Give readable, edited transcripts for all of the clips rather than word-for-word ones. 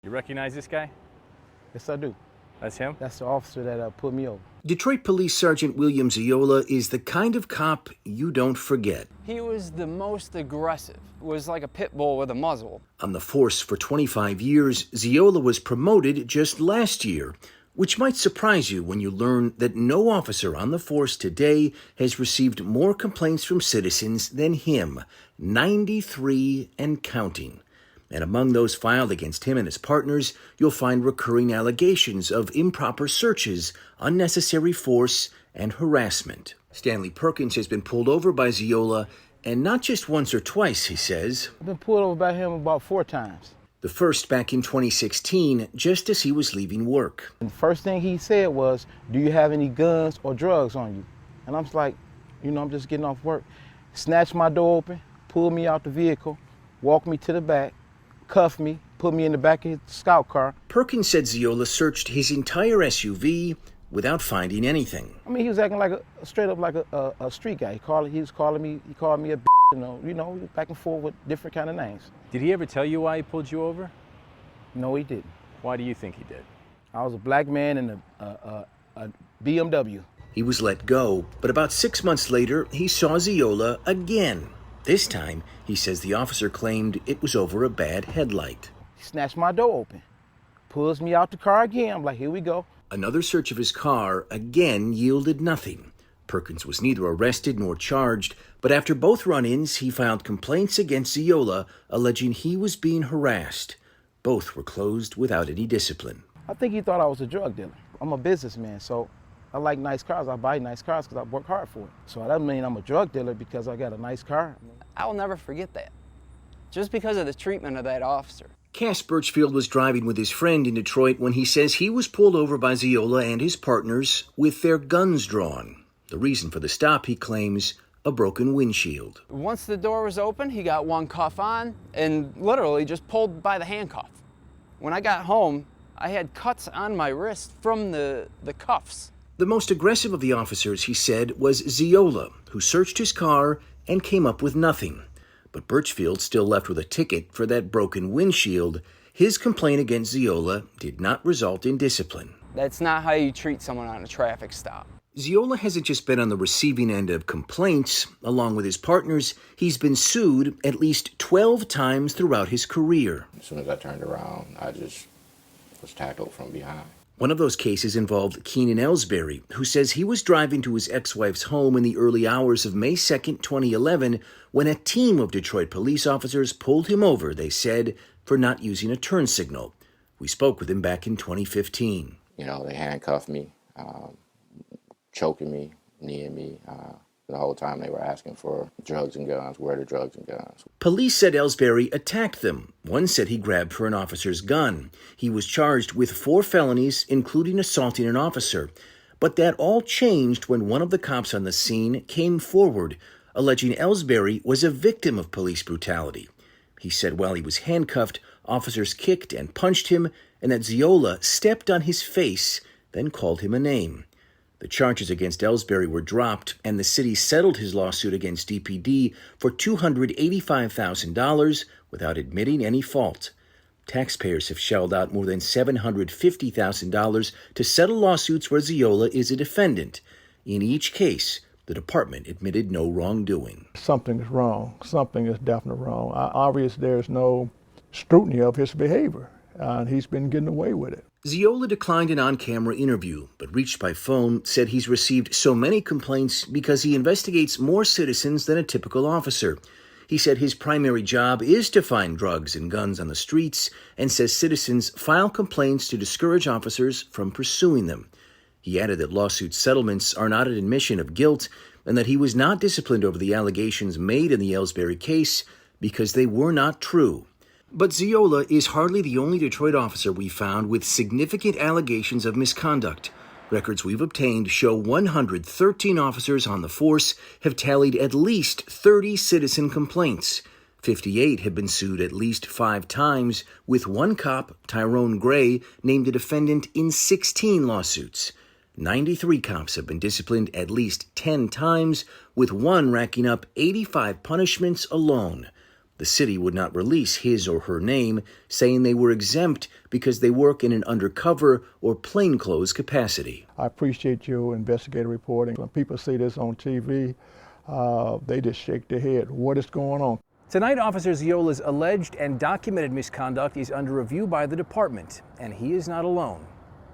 You recognize this guy? Yes, I do. That's him? That's the officer that put me over. Detroit Police Sergeant William Ziola is the kind of cop you don't forget. He was the most aggressive. Was like a pit bull with a muzzle. On the force for 25 years, Ziola was promoted just last year, which might surprise you when you learn that no officer on the force today has received more complaints from citizens than him, 93 and counting. And among those filed against him and his partners, you'll find recurring allegations of improper searches, unnecessary force, and harassment. Stanley Perkins has been pulled over by Ziola, and not just once or twice, he says. I've been pulled over by him about 4 times. The first back in 2016, just as he was leaving work. And the first thing he said was, "Do you have any guns or drugs on you?" And I'm just like, I'm just getting off work. Snatched my door open, pulled me out the vehicle, walked me to the back, cuffed me, put me in the back of his scout car. Perkins said Ziola searched his entire SUV without finding anything. I mean, he was acting like straight up like a street guy. He called me a back and forth with different kind of names. Did he ever tell you why he pulled you over? No, he didn't. Why do you think he did? I was a black man in a BMW. He was let go, but about 6 months later, he saw Ziola again. This time, he says the officer claimed it was over a bad headlight. He snatched my door open, pulls me out the car again. I'm like, here we go. Another search of his car again yielded nothing. Perkins was neither arrested nor charged, but after both run-ins, he filed complaints against Ziola, alleging he was being harassed. Both were closed without any discipline. I think he thought I was a drug dealer. I'm a businessman, so I like nice cars. I buy nice cars because I work hard for it. So that doesn't mean I'm a drug dealer because I got a nice car. I will never forget that. Just because of the treatment of that officer. Cass Birchfield was driving with his friend in Detroit when he says he was pulled over by Ziola and his partners with their guns drawn. The reason for the stop, he claims, a broken windshield. Once the door was open, he got one cuff on and literally just pulled by the handcuff. When I got home, I had cuts on my wrist from the cuffs. The most aggressive of the officers, he said, was Ziola, who searched his car and came up with nothing. But Birchfield still left with a ticket for that broken windshield. His complaint against Ziola did not result in discipline. That's not how you treat someone on a traffic stop. Ziola hasn't just been on the receiving end of complaints. Along with his partners, he's been sued at least 12 times throughout his career. As soon as I turned around, I just was tackled from behind. One of those cases involved Keenan Ellsbury, who says he was driving to his ex-wife's home in the early hours of May 2nd, 2011, when a team of Detroit police officers pulled him over, they said, for not using a turn signal. We spoke with him back in 2015. They handcuffed me, choking me, kneeing me. The whole time they were asking for drugs and guns. Where are the drugs and guns? Police said Ellsbury attacked them. One said he grabbed for an officer's gun. He was charged with 4 felonies, including assaulting an officer. But that all changed when one of the cops on the scene came forward, alleging Ellsbury was a victim of police brutality. He said while he was handcuffed, officers kicked and punched him, and that Ziola stepped on his face, then called him a name. The charges against Ellsbury were dropped, and the city settled his lawsuit against DPD for $285,000 without admitting any fault. Taxpayers have shelled out more than $750,000 to settle lawsuits where Ziola is a defendant. In each case, the department admitted no wrongdoing. Something is wrong. Something is definitely wrong. Obviously, there's no scrutiny of his behavior, and he's been getting away with it. Ziola declined an on-camera interview, but reached by phone said he's received so many complaints because he investigates more citizens than a typical officer. He said his primary job is to find drugs and guns on the streets, and says citizens file complaints to discourage officers from pursuing them. He added that lawsuit settlements are not an admission of guilt, and that he was not disciplined over the allegations made in the Ellsbury case because they were not true. But Ziola is hardly the only Detroit officer we found with significant allegations of misconduct. Records we've obtained show 113 officers on the force have tallied at least 30 citizen complaints. 58 have been sued at least 5 times, with one cop, Tyrone Gray, named a defendant in 16 lawsuits. 93 cops have been disciplined at least 10 times, with one racking up 85 punishments alone. The city would not release his or her name, saying they were exempt because they work in an undercover or plainclothes capacity. I appreciate your investigative reporting. When people see this on TV, they just shake their head. What is going on? Tonight, Officer Ziola's alleged and documented misconduct is under review by the department, and he is not alone.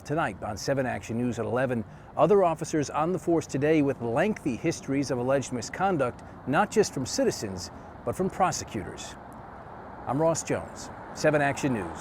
Tonight on 7 Action News at 11, other officers on the force today with lengthy histories of alleged misconduct, not just from citizens, but from prosecutors. I'm Ross Jones, 7 Action News.